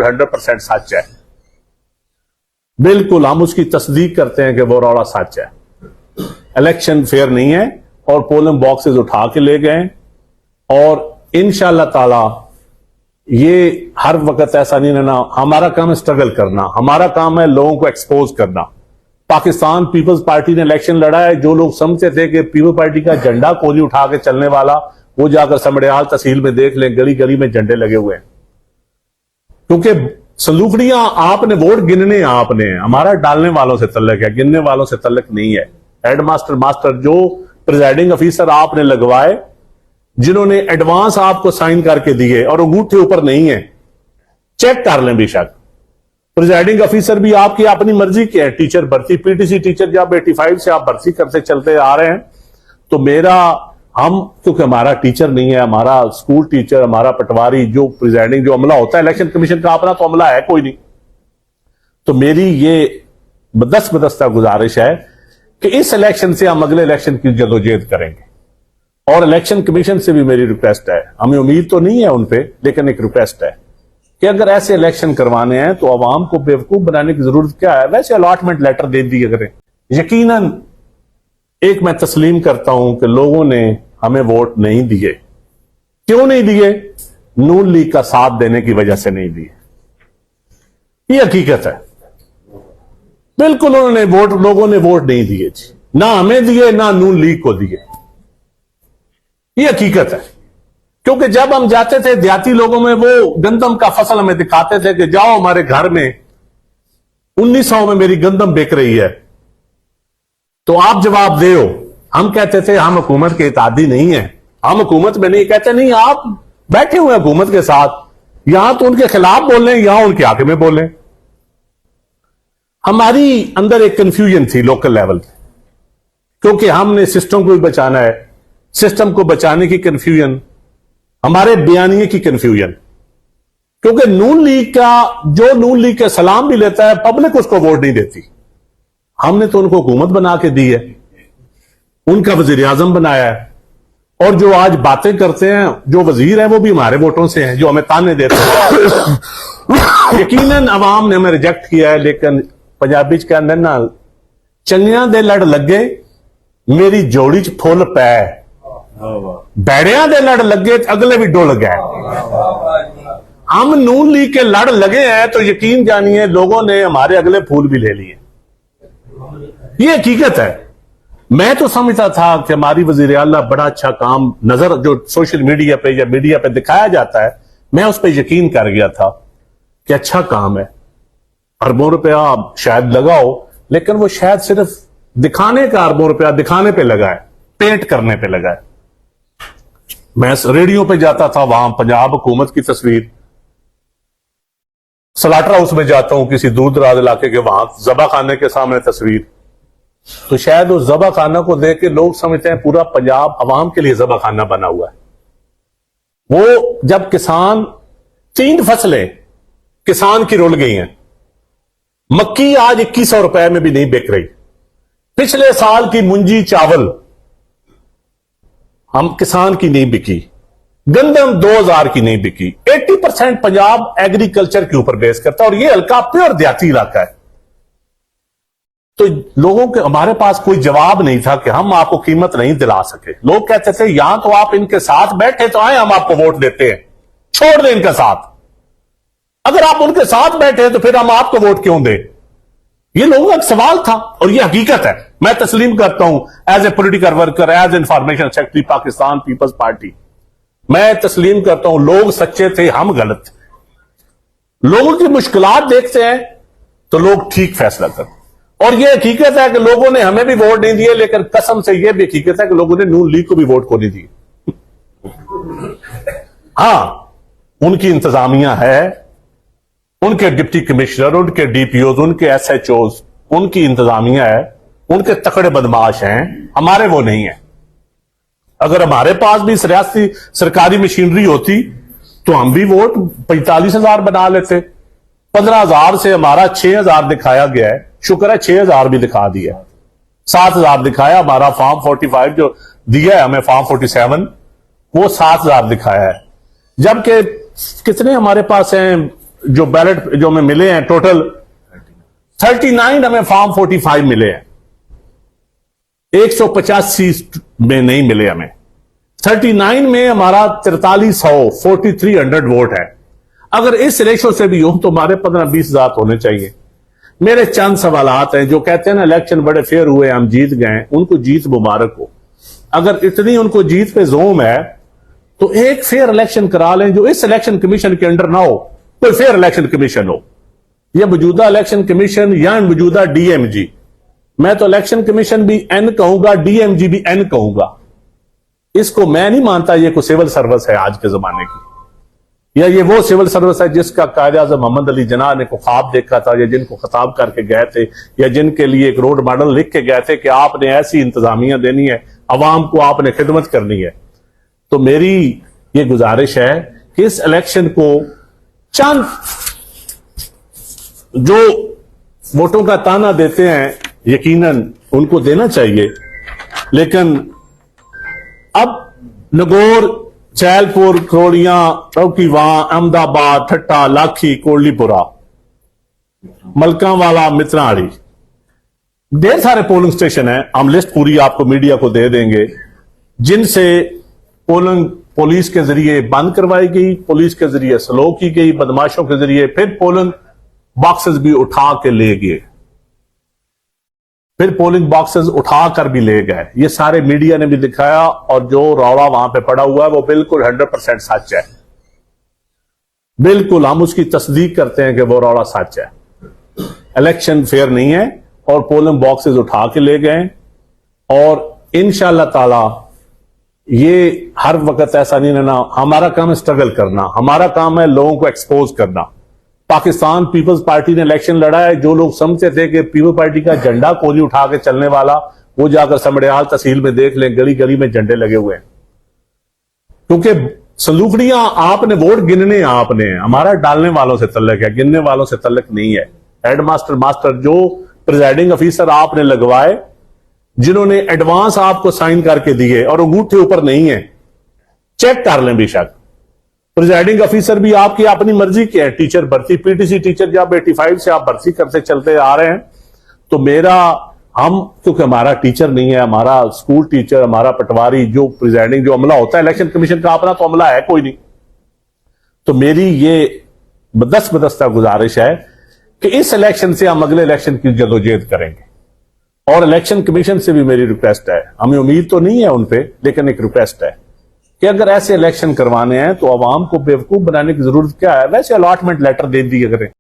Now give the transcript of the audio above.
100% सच है, बिल्कुल हम उसकी तस्दीक करते हैं कि वो रौला सच है। इलेक्शन फेयर नहीं है और पोलिंग बॉक्सेस उठा के ले गए, और इंशाअल्लाह ताला ये हर वक्त ऐसा नहीं रहना। हमारा काम है स्ट्रगल करना, हमारा काम है लोगों को एक्सपोज करना। पाकिस्तान पीपल्स पार्टी ने इलेक्शन लड़ा है, जो लोग समझते थे कि पीपल्स पार्टी का झंडा कोली उठा के चलने वाला, वो जाकर समड़ियाल तहसील में देख लें, गली गली में झंडे लगे हुए हैं। क्योंकि सलूखड़ियां आपने वोट गिनने आपने, हमारा डालने वालों से तल्लक है, गिनने वालों से तल्लक नहीं है। हेड मास्टर मास्टर जो प्रिजाइडिंग ऑफिसर आपने लगवाए, जिन्होंने एडवांस आपको साइन करके दिए और अंगूठे ऊपर नहीं है, चेक कर लें बेशक। प्रिजाइडिंग ऑफिसर भी आपकी अपनी मर्जी के है। टीचर भर्ती, पीटीसी टीचर जब 85 से आप भर्ती करते चलते आ रहे हैं, तो क्योंकि हमारा टीचर नहीं है, हमारा स्कूल टीचर, हमारा पटवारी, जो प्रिजाइडिंग जो अमला होता है, इलेक्शन कमीशन का अपना तो अमला है कोई नहीं। तो मेरी ये बदस्ता गुजारिश है कि इस इलेक्शन से हम अगले इलेक्शन की जदोजहद करेंगे, और इलेक्शन कमीशन से भी मेरी रिक्वेस्ट है, हमें उम्मीद तो नहीं है उन पे, लेकिन एक रिक्वेस्ट है कि अगर ऐसे इलेक्शन करवाने हैं तो आवाम को बेवकूफ बनाने की जरूरत क्या है। वैसे अलॉटमेंट लेटर दे दिए करें। यकीनन एक मैं तस्लीम करता हूं कि लोगों ने हमें वोट नहीं दिए। क्यों नहीं दिए? नून लीग का साथ देने की वजह से नहीं दिए, ये हकीकत है। बिल्कुल लोगों ने वोट नहीं दिए जी, ना हमें दिए ना नून लीग को दिए, ये हकीकत है। क्योंकि जब हम जाते थे देहाती लोगों में, वो गंदम का फसल हमें दिखाते थे कि जाओ हमारे घर में 1900 में मेरी गंदम बिक रही है, तो आप जवाब दे हो। हम कहते थे हम हुकूमत के इत्यादी नहीं है, हम हुकूमत में नहीं। कहते नहीं, आप बैठे हुए हुकूमत के साथ, यहां तो उनके खिलाफ बोलें, यहां उनके आगे में बोलें। हमारी अंदर एक कंफ्यूजन थी लोकल लेवल पे, क्योंकि हमने सिस्टम को भी बचाना है। सिस्टम को बचाने की कंफ्यूजन, हमारे बयानिए की कंफ्यूजन, क्योंकि नून लीग का सलाम भी लेता है, पब्लिक उसको वोट नहीं देती। हमने तो उनको हुकूमत बना के दी है, उनका वजीर आजम बनाया है, और जो आज बातें करते हैं, जो वजीर हैं, वो भी हमारे वोटों से हैं, जो हमें ताने देते हैं। यकीनन अवाम ने हमें रिजेक्ट किया है, लेकिन पंजाबी च कहंदे ना, चंगियां दे लड़ लगे मेरी जोड़ी च फुल पै, बैड़ियां दे लड़ लगे अगले भी डुल गए। हम नून लीग के लड़ लगे हैं तो यकीन जानिए लोगों ने हमारे अगले फूल भी ले लिए, ये हकीकत है। मैं तो समझता था कि हमारी वजीर आला बड़ा अच्छा काम नजर जो सोशल मीडिया पे या मीडिया पे दिखाया जाता है, मैं उस पर यकीन कर गया था कि अच्छा काम है, अरबों रुपया शायद लगाओ, लेकिन वो शायद सिर्फ दिखाने का अरबों रुपया दिखाने पे लगा है, पेंट करने पे लगा है। मैं रेडियो पे जाता था, वहां पंजाब हुकूमत की तस्वीर, स्लाटर हाउस में जाता हूं किसी दूर दराज इलाके के, वहां जबा खाने के सामने तस्वीर, तो शायद उस जबा खाना को देख के लोग समझते हैं पूरा पंजाब अवाम के लिए जबा खाना बना हुआ है। वो जब किसान 3 फसलें किसान की रुल गई हैं, मक्की आज 2100 रुपए में भी नहीं बिक रही, पिछले साल की मुंजी चावल हम किसान की नहीं बिकी, गंदम 2000 की नहीं बिकी। 80% पंजाब एग्रीकल्चर के ऊपर बेस करता है, और ये हल्का प्योर देहाती इलाका है। तो लोगों के हमारे पास कोई जवाब नहीं था कि हम आपको कीमत नहीं दिला सके। लोग कहते थे यहां तो आप इनके साथ बैठे तो आए, हम आपको वोट देते हैं, छोड़ दें इनका साथ। अगर आप उनके साथ बैठे तो फिर हम आपको वोट क्यों दें? ये लोगों का एक सवाल था, और ये हकीकत है। मैं तस्लीम करता हूं as a political worker, as information secretary Pakistan peoples party, मैं तस्लीम करता हूं लोग सच्चे थे, हम गलत थे। लोगों की मुश्किलात देखते हैं तो लोग ठीक फैसला करते, और ये हकीकत है कि लोगों ने हमें भी वोट नहीं दिए, लेकिन कसम से यह भी हकीकत है कि लोगों ने नून लीग को भी वोट को नहीं दिए। हां, उनकी इंतजामिया है, उनके डिप्टी कमिश्नर, उनके डीपीओ, उनके एसएचओज, उनकी इंतजामिया है, उनके तकड़े बदमाश हैं, हमारे वो नहीं है। अगर हमारे पास भी सियासी सरकारी मशीनरी होती तो हम भी वोट 45,000 बना लेते। 15,000 से हमारा 6,000 दिखाया गया है, शुक्र है 6,000 भी दिखा दिया, 7,000 दिखाया। हमारा फॉर्म 45 जो दिया है हमें, फॉर्म 47, वो 7,000 दिखाया है। जबकि कितने हमारे पास हैं जो बैलेट जो हमें मिले हैं टोटल 39 हमें फॉर्म 45 मिले हैं, 185 में नहीं मिले हमें। 39 में हमारा 4300 वोट है। अगर इस रेशो से भी हो तो हमारे 15-20 हजार होने चाहिए। मेरे चंद सवालात हैं। जो कहते हैं ना इलेक्शन बड़े फेयर हुए, हम जीत गए, उनको जीत मुबारक हो। अगर इतनी उनको जीत पे जोम है तो एक फेयर इलेक्शन करा लें जो इस इलेक्शन कमीशन के अंडर ना हो, कोई फेयर इलेक्शन कमीशन हो। यह मौजूदा इलेक्शन कमीशन या मौजूदा डीएमजी, मैं तो इलेक्शन कमीशन भी एन कहूंगा, डीएमजी भी एन कहूंगा। इसको मैं नहीं मानता ये कोई सिविल सर्विस है आज के जमाने की, या ये वो सिविल सर्विस है जिसका कायद-ए-आज़म मोहम्मद अली जिन्ना ने को ख्वाब देखा था, या जिनको खिताब करके गए थे, या जिनके लिए एक रोड मॉडल लिख के गए थे कि आपने ऐसी इंतजामिया देनी है, अवाम को आपने खिदमत करनी है। तो मेरी ये गुजारिश है कि इस इलेक्शन को चंद जो वोटों का ताना देते हैं यकीनन उनको देना चाहिए, लेकिन अब नगौर, चैलपुर, करोड़ियां, चौकीवां, अहमदाबाद, ठट्टा, लाखी, कोटलीपुरा, मलकांवाला, मित्राड़ी, ढेर सारे पोलिंग स्टेशन हैं। हम लिस्ट पूरी आपको मीडिया को दे देंगे जिनसे पोलिंग पुलिस के जरिए बंद करवाई गई, पुलिस के जरिए स्लो की गई, बदमाशों के जरिए फिर पोलिंग बॉक्सेस भी उठा के ले गए, फिर पोलिंग बॉक्सेस उठा कर भी ले गए। ये सारे मीडिया ने भी दिखाया, और जो रौला वहां पे पड़ा हुआ है वो बिल्कुल 100% सच है। बिल्कुल हम उसकी तस्दीक करते हैं कि वो रौला सच है। इलेक्शन फेयर नहीं है और पोलिंग बॉक्सेस उठा के ले गए, और इंशाअल्लाह ताला ये हर वक्त ऐसा नहीं रहना। हमारा काम है स्ट्रगल करना, हमारा काम है लोगों को एक्सपोज करना। पाकिस्तान पीपल्स पार्टी ने इलेक्शन लड़ा है। जो लोग समझते थे कि पीपल्स पार्टी का झंडा कोई उठा के चलने वाला, वो जाकर समड़ियाल तहसील में देख लें, गली गली में झंडे लगे हुए हैं। क्योंकि संदूकड़ियां आपने वोट गिनने आपने, हमारा डालने वालों से तल्लक है, गिनने वालों से तल्लक नहीं है। हेड मास्टर मास्टर जो प्रिजाइडिंग ऑफिसर आपने लगवाए, जिन्होंने एडवांस आपको साइन करके दिए और अंगूठे ऊपर नहीं है, चेक कर लें बेशक। प्रिजाइडिंग ऑफिसर भी आपकी अपनी मर्जी के है। टीचर भर्ती, पीटीसी टीचर जब 85 से आप भर्ती करते चलते आ रहे हैं, तो क्योंकि हमारा टीचर नहीं है, हमारा स्कूल टीचर, हमारा पटवारी, जो प्रिजाइडिंग जो अमला होता है इलेक्शन कमीशन का अपना तो अमला है कोई नहीं। तो मेरी ये बदस्ता गुजारिश है कि इस इलेक्शन से हम अगले इलेक्शन की जदोजहद करेंगे, और इलेक्शन कमीशन से भी मेरी रिक्वेस्ट है, हमें उम्मीद तो नहीं है उन पे, लेकिन एक रिक्वेस्ट है कि अगर ऐसे इलेक्शन करवाने हैं तो आवाम को बेवकूफ बनाने की जरूरत क्या है। वैसे अलॉटमेंट लेटर दे दिए करें।